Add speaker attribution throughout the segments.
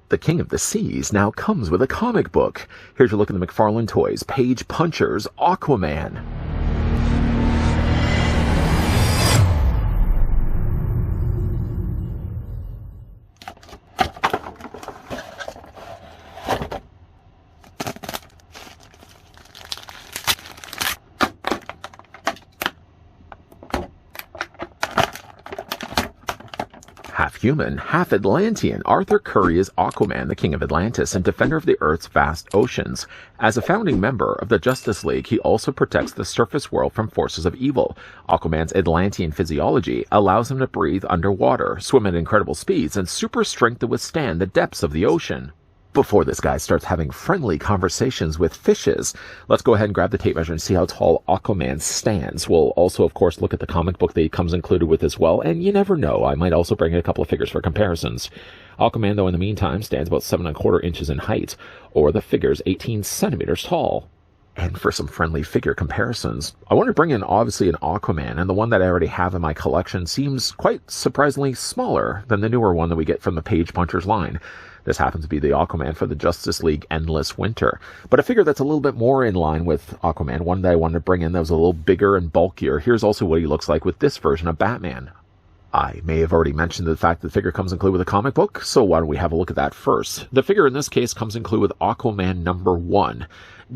Speaker 1: The King of the Seas now comes with a comic book. Here's your look at the McFarlane Toys Page Punchers Aquaman. Half-human, half-Atlantean, Arthur Curry is Aquaman, the King of Atlantis and defender of the Earth's vast oceans. As a founding member of the Justice League, he also protects the surface world from forces of evil. Aquaman's Atlantean physiology allows him to breathe underwater, swim at incredible speeds, and super strength to withstand the depths of the ocean. Before this guy starts having friendly conversations with fishes, let's go ahead and grab the tape measure and see how tall Aquaman stands. We'll also, of course, look at the comic book that he comes included with as well, and you never know, I might also bring in a couple of figures for comparisons. Aquaman, though, in the meantime, stands about 7¼ inches in height, or the figure's 18 centimeters tall. And for some friendly figure comparisons, I want to bring in obviously an Aquaman, and the one that I already have in my collection seems quite surprisingly smaller than the newer one that we get from the Page Punchers line. This happens to be the Aquaman for the Justice League Endless Winter. But a figure that's a little bit more in line with Aquaman, one that I wanted to bring in that was a little bigger and bulkier. Here's also what he looks like with this version of Batman. I may have already mentioned the fact that the figure comes included with a comic book, so why don't we have a look at that first. The figure in this case comes included with Aquaman #1.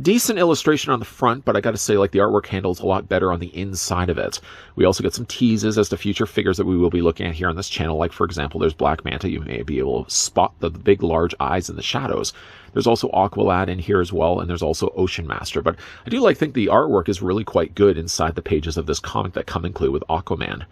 Speaker 1: Decent illustration on the front, but I gotta say, like, the artwork handles a lot better on the inside of it. We also get some teases as to future figures that we will be looking at here on this channel. Like, for example, there's Black Manta. You may be able to spot the big, large eyes in the shadows. There's also Aqualad in here as well, and there's also Ocean Master. But I do think the artwork is really quite good inside the pages of this comic that come included with Aquaman.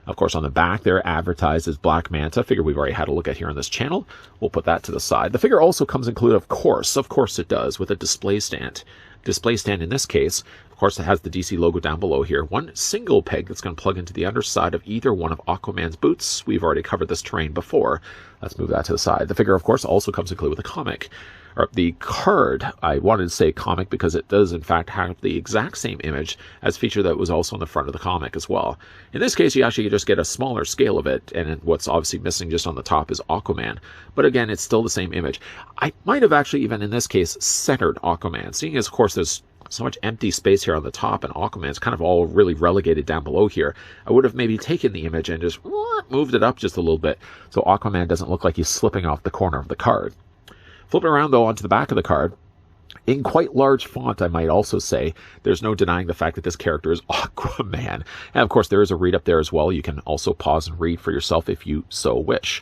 Speaker 1: Of course, on the back, they're advertised as Black Manta, figure we've already had a look at here on this channel. We'll put that to the side. The figure also comes included, of course it does, with a display stand. Display stand in this case, of course, it has the DC logo down below here. One single peg that's going to plug into the underside of either one of Aquaman's boots. We've already covered this terrain before. Let's move that to the side. The figure, of course, also comes included with a comic. Or the card, I wanted to say comic because it does in fact have the exact same image as feature that was also on the front of the comic as well. In this case, you actually just get a smaller scale of it, and what's obviously missing just on the top is Aquaman. But again, it's still the same image. I might have actually even in this case centered Aquaman, seeing as of course there's so much empty space here on the top and Aquaman's kind of all really relegated down below here. I would have maybe taken the image and just moved it up just a little bit so Aquaman doesn't look like he's slipping off the corner of the card. Flipping around, though, onto the back of the card, in quite large font, I might also say, there's no denying the fact that this character is Aquaman. And, of course, there is a read up there as well. You can also pause and read for yourself if you so wish.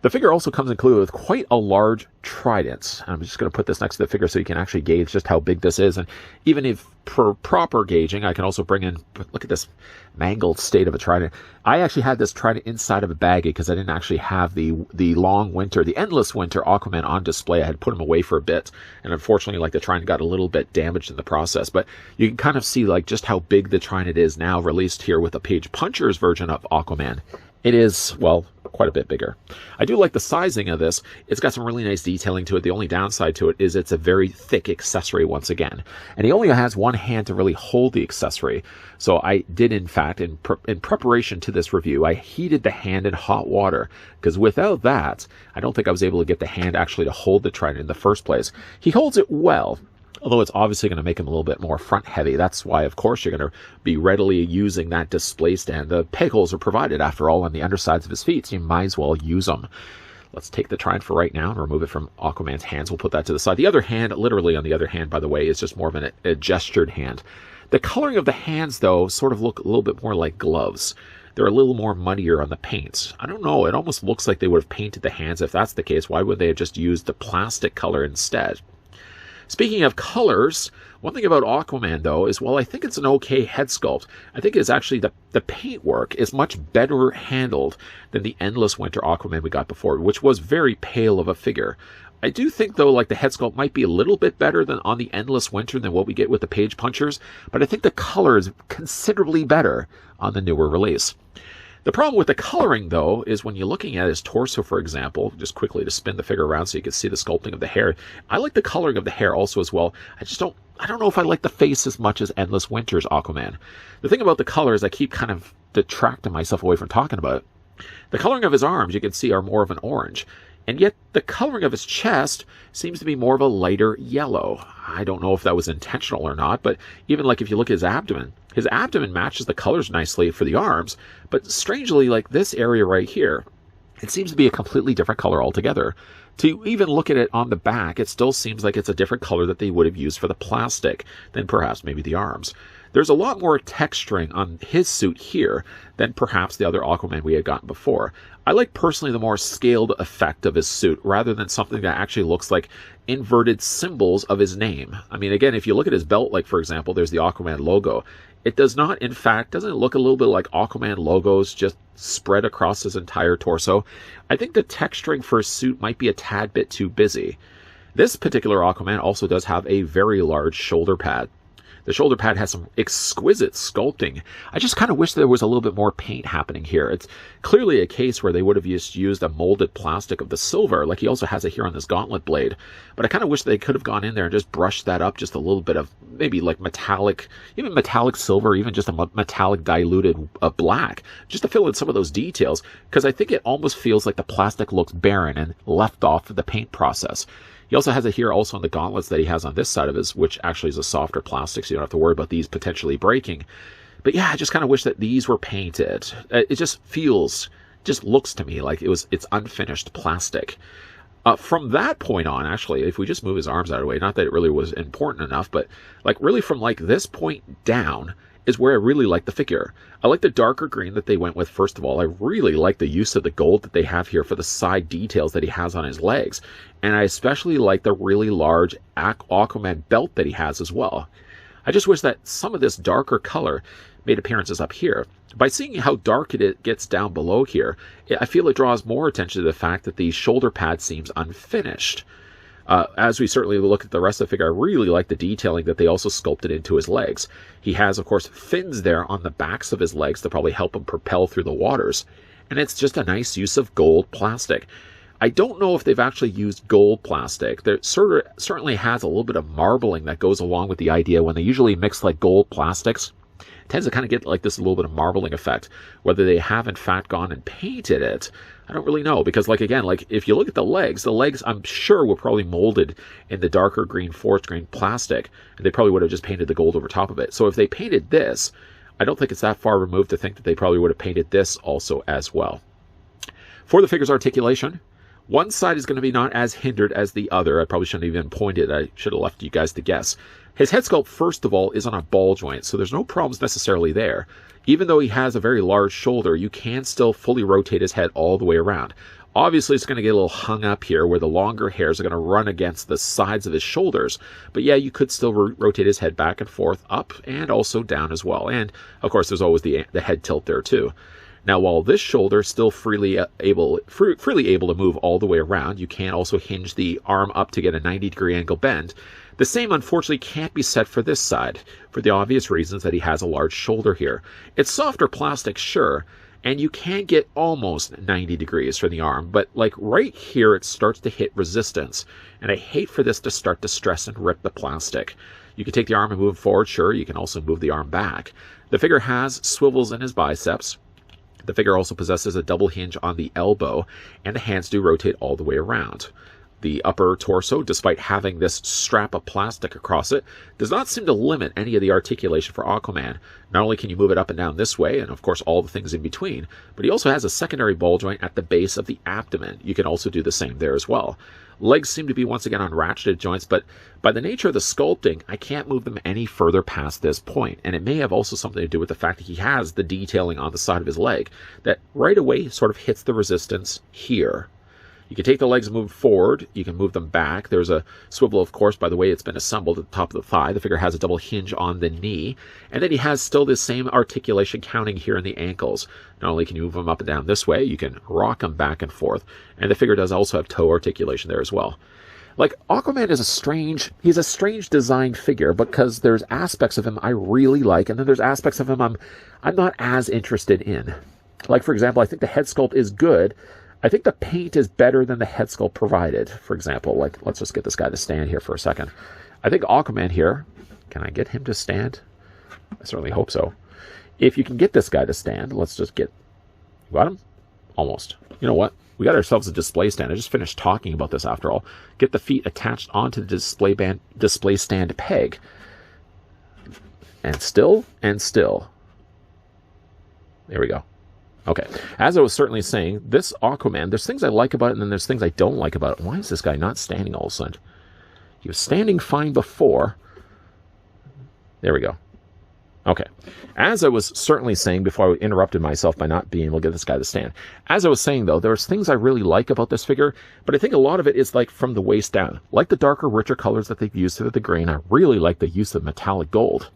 Speaker 1: The figure also comes included with quite a large trident. I'm just going to put this next to the figure so you can actually gauge just how big this is. And even if for proper gauging, I can also bring in, look at this mangled state of a trident. I actually had this trident inside of a baggie because I didn't actually have the long winter, the endless winter Aquaman on display. I had put him away for a bit. And unfortunately, the trident got a little bit damaged in the process. But you can kind of see just how big the trident is now, released here with the Page Punchers version of Aquaman. It is, well, quite a bit bigger. I do like the sizing of this. It's got some really nice detailing to it. The only downside to it is it's a very thick accessory once again. And he only has one hand to really hold the accessory. So I did, in fact, in preparation to this review, I heated the hand in hot water. Because without that, I don't think I was able to get the hand actually to hold the trident in the first place. He holds it well, although it's obviously going to make him a little bit more front heavy. That's why, of course, you're going to be readily using that display stand. The peg holes are provided, after all, on the undersides of his feet, so you might as well use them. Let's take the trident for right now and remove it from Aquaman's hands. We'll put that to the side. The other hand, literally on the other hand, by the way, is just more of a gestured hand. The coloring of the hands, though, sort of look a little bit more like gloves. They're a little more muddier on the paints. I don't know, it almost looks like they would have painted the hands. If that's the case, why would they have just used the plastic color instead? Speaking of colors, one thing about Aquaman, though, is while I think it's an okay head sculpt, I think it's actually the paintwork is much better handled than the Endless Winter Aquaman we got before, which was very pale of a figure. I do think, though, the head sculpt might be a little bit better than on the Endless Winter than what we get with the Page Punchers, but I think the color is considerably better on the newer release. The problem with the coloring, though, is when you're looking at his torso, for example, just quickly to spin the figure around so you can see the sculpting of the hair. I like the coloring of the hair also as well. I don't know if I like the face as much as Endless Winter's Aquaman. The thing about the colors, I keep kind of detracting myself away from talking about it. The coloring of his arms, you can see, are more of an orange. And yet the coloring of his chest seems to be more of a lighter yellow. I don't know if that was intentional or not, but even like if you look at his abdomen matches the colors nicely for the arms, but strangely, like this area right here, it seems to be a completely different color altogether. To even look at it on the back, it still seems like it's a different color that they would have used for the plastic than perhaps maybe the arms. There's a lot more texturing on his suit here than perhaps the other Aquaman we had gotten before. I like personally the more scaled effect of his suit rather than something that actually looks like inverted symbols of his name. I mean, again, if you look at his belt, like for example, there's the Aquaman logo. It does not, in fact, doesn't it look a little bit like Aquaman logos just spread across his entire torso? I think the texturing for his suit might be a tad bit too busy. This particular Aquaman also does have a very large shoulder pad. The shoulder pad has some exquisite sculpting. I just kind of wish there was a little bit more paint happening here. It's clearly a case where they would have just used a molded plastic of the silver, like he also has it here on this gauntlet blade. But I kind of wish they could have gone in there and just brushed that up just a little bit of maybe like metallic, even metallic silver, even just a metallic diluted black, just to fill in some of those details, because I think it almost feels like the plastic looks barren and left off the paint process. He also has it here also on the gauntlets that he has on this side of his, which actually is a softer plastic, so you don't have to worry about these potentially breaking. But yeah, I just kind of wish that these were painted. It just looks to me like it's unfinished plastic. From that point on, actually, if we just move his arms out of the way, not that it really was important enough, but like really from like this point down is where I really like the figure. I like the darker green that they went with, first of all. I really like the use of the gold that they have here for the side details that he has on his legs. And I especially like the really large Aquaman belt that he has as well. I just wish that some of this darker color made appearances up here. By seeing how dark it gets down below here, I feel it draws more attention to the fact that the shoulder pad seems unfinished. As we certainly look at the rest of the figure, I really like the detailing that they also sculpted into his legs. He has, of course, fins there on the backs of his legs to probably help him propel through the waters. And it's just a nice use of gold plastic. I don't know if they've actually used gold plastic. There certainly has a little bit of marbling that goes along with the idea when they usually mix like gold plastics. It tends to kind of get like this little bit of marbling effect. Whether they have in fact gone and painted it, I don't really know, because like again, like if you look at the legs I'm sure were probably molded in the darker green forest green plastic, and they probably would have just painted the gold over top of it. So if they painted this, I don't think it's that far removed to think that they probably would have painted this also as well. For the figure's articulation, one side is going to be not as hindered as the other. I probably shouldn't have even pointed. I should have left you guys to guess. His head sculpt, first of all, is on a ball joint, so there's no problems necessarily there. Even though he has a very large shoulder, you can still fully rotate his head all the way around. Obviously, it's going to get a little hung up here where the longer hairs are going to run against the sides of his shoulders. But yeah, you could still rotate his head back and forth, up and also down as well. And, of course, there's always the head tilt there, too. Now, while this shoulder is still freely able to move all the way around, you can also hinge the arm up to get a 90-degree angle bend. The same, unfortunately, can't be said for this side, for the obvious reasons that he has a large shoulder here. It's softer plastic, sure, and you can get almost 90 degrees for the arm, but like right here, it starts to hit resistance, and I hate for this to start to stress and rip the plastic. You can take the arm and move forward, sure, you can also move the arm back. The figure has swivels in his biceps. The figure also possesses a double hinge on the elbow, and the hands do rotate all the way around. The upper torso, despite having this strap of plastic across it, does not seem to limit any of the articulation for Aquaman. Not only can you move it up and down this way, and of course all the things in between, but he also has a secondary ball joint at the base of the abdomen. You can also do the same there as well. Legs seem to be once again on ratcheted joints, but by the nature of the sculpting, I can't move them any further past this point. And it may have also something to do with the fact that he has the detailing on the side of his leg that right away sort of hits the resistance here. You can take the legs and move forward. You can move them back. There's a swivel, of course, by the way it's been assembled at the top of the thigh. The figure has a double hinge on the knee. And then he has still this same articulation counting here in the ankles. Not only can you move them up and down this way, you can rock them back and forth. And the figure does also have toe articulation there as well. Like, Aquaman is he's a strange design figure because there's aspects of him I really like, and then there's aspects of him I'm not as interested in. Like, for example, I think the head sculpt is good. I think the paint is better than the head sculpt provided. For example, like, let's just get this guy to stand here for a second. I think Aquaman here, can I get him to stand? I certainly hope so. If you can get this guy to stand, let's just get, got him? Almost. You know what? We got ourselves a display stand. I just finished talking about this after all. Get the feet attached onto the display stand peg. And still, and still. There we go. Okay. As I was certainly saying, this Aquaman, there's things I like about it, and then there's things I don't like about it. Why is this guy not standing all of a sudden? He was standing fine before. There we go. Okay. As I was certainly saying before I interrupted myself by not being able to get this guy to stand. As I was saying, though, there's things I really like about this figure, but I think a lot of it is like from the waist down. Like the darker, richer colors that they've used to the grain. I really like the use of metallic gold.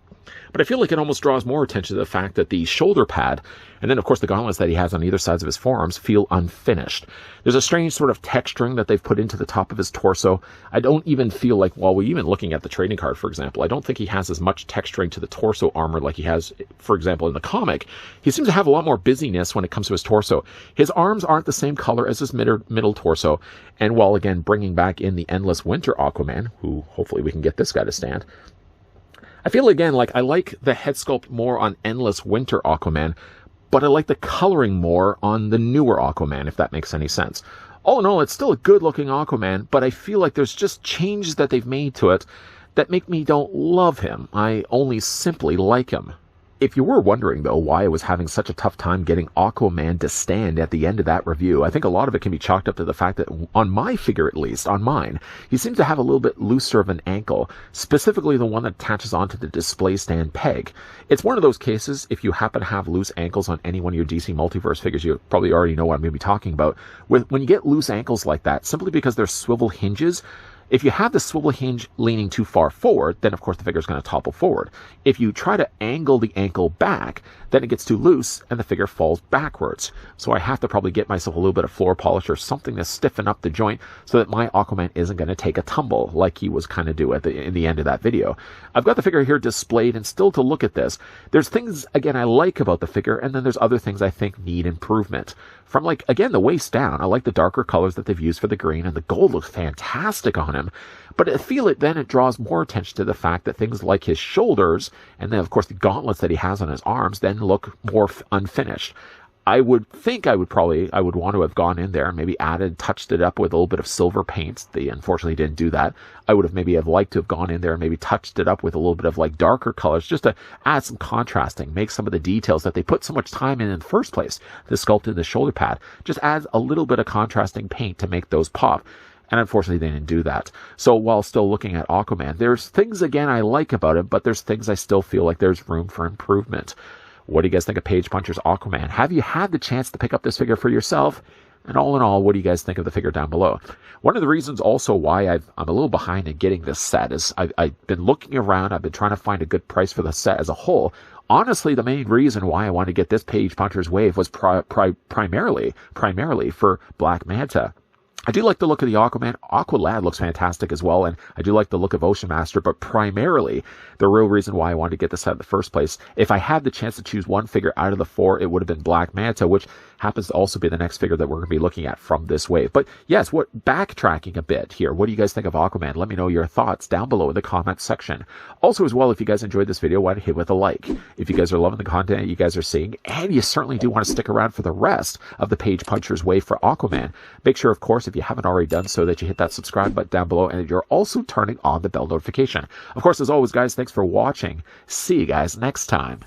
Speaker 1: But I feel like it almost draws more attention to the fact that the shoulder pad, and then of course the gauntlets that he has on either sides of his forearms, feel unfinished. There's a strange sort of texturing that they've put into the top of his torso. I don't even feel like, well, we're even looking at the trading card, for example, I don't think he has as much texturing to the torso armor like he has, for example, in the comic. He seems to have a lot more busyness when it comes to his torso. His arms aren't the same color as his middle torso, and while again bringing back in the Endless Winter Aquaman, who hopefully we can get this guy to stand, I feel again like I like the head sculpt more on Endless Winter Aquaman, but I like the coloring more on the newer Aquaman, if that makes any sense. All in all, it's still a good-looking Aquaman, but I feel like there's just changes that they've made to it that make me don't love him. I only simply like him. If you were wondering, though, why I was having such a tough time getting Aquaman to stand at the end of that review, I think a lot of it can be chalked up to the fact that, on my figure at least, on mine, he seems to have a little bit looser of an ankle, specifically the one that attaches onto the display stand peg. It's one of those cases, if you happen to have loose ankles on any one of your DC Multiverse figures, you probably already know what I'm going to be talking about. When you get loose ankles like that, simply because they're swivel hinges, if you have the swivel hinge leaning too far forward, then of course the figure is going to topple forward. If you try to angle the ankle back, then it gets too loose and the figure falls backwards. So I have to probably get myself a little bit of floor polish or something to stiffen up the joint so that my Aquaman isn't going to take a tumble like he was kind of due in the end of that video. I've got the figure here displayed, and still to look at this, there's things, again, I like about the figure, and then there's other things I think need improvement. From, like, again, the waist down, I like the darker colors that they've used for the green, and the gold looks fantastic on him. But I feel it then it draws more attention to the fact that things like his shoulders, and then, of course, the gauntlets that he has on his arms, then look more unfinished. I would think I would want to have gone in there and maybe touched it up with a little bit of silver paint. They unfortunately didn't do that. I would have maybe liked to have gone in there and maybe touched it up with a little bit of like darker colors just to add some contrasting, make some of the details that they put so much time in the first place to sculpt in the shoulder pad. Just adds a little bit of contrasting paint to make those pop. And unfortunately, they didn't do that. So while still looking at Aquaman, there's things, again, I like about him, but there's things I still feel like there's room for improvement. What do you guys think of Page Puncher's Aquaman? Have you had the chance to pick up this figure for yourself? And all in all, what do you guys think of the figure down below? One of the reasons also why I'm a little behind in getting this set is I've been looking around. I've been trying to find a good price for the set as a whole. Honestly, the main reason why I wanted to get this Page Puncher's Wave was primarily for Black Manta. I do like the look of the Aquaman. Aqualad looks fantastic as well, and I do like the look of Ocean Master, but primarily, the real reason why I wanted to get this set in the first place, if I had the chance to choose one figure out of the four, it would have been Black Manta, which happens to also be the next figure that we're going to be looking at from this wave. But yes, backtracking a bit here, what do you guys think of Aquaman? Let me know your thoughts down below in the comments section. Also as well, if you guys enjoyed this video, why don't you hit with a like? If you guys are loving the content you guys are seeing, and you certainly do want to stick around for the rest of the Page Puncher's Wave for Aquaman, make sure, of course, if you haven't already done so, that you hit that subscribe button down below, and that you're also turning on the bell notification. Of course, as always, guys, thanks for watching. See you guys next time.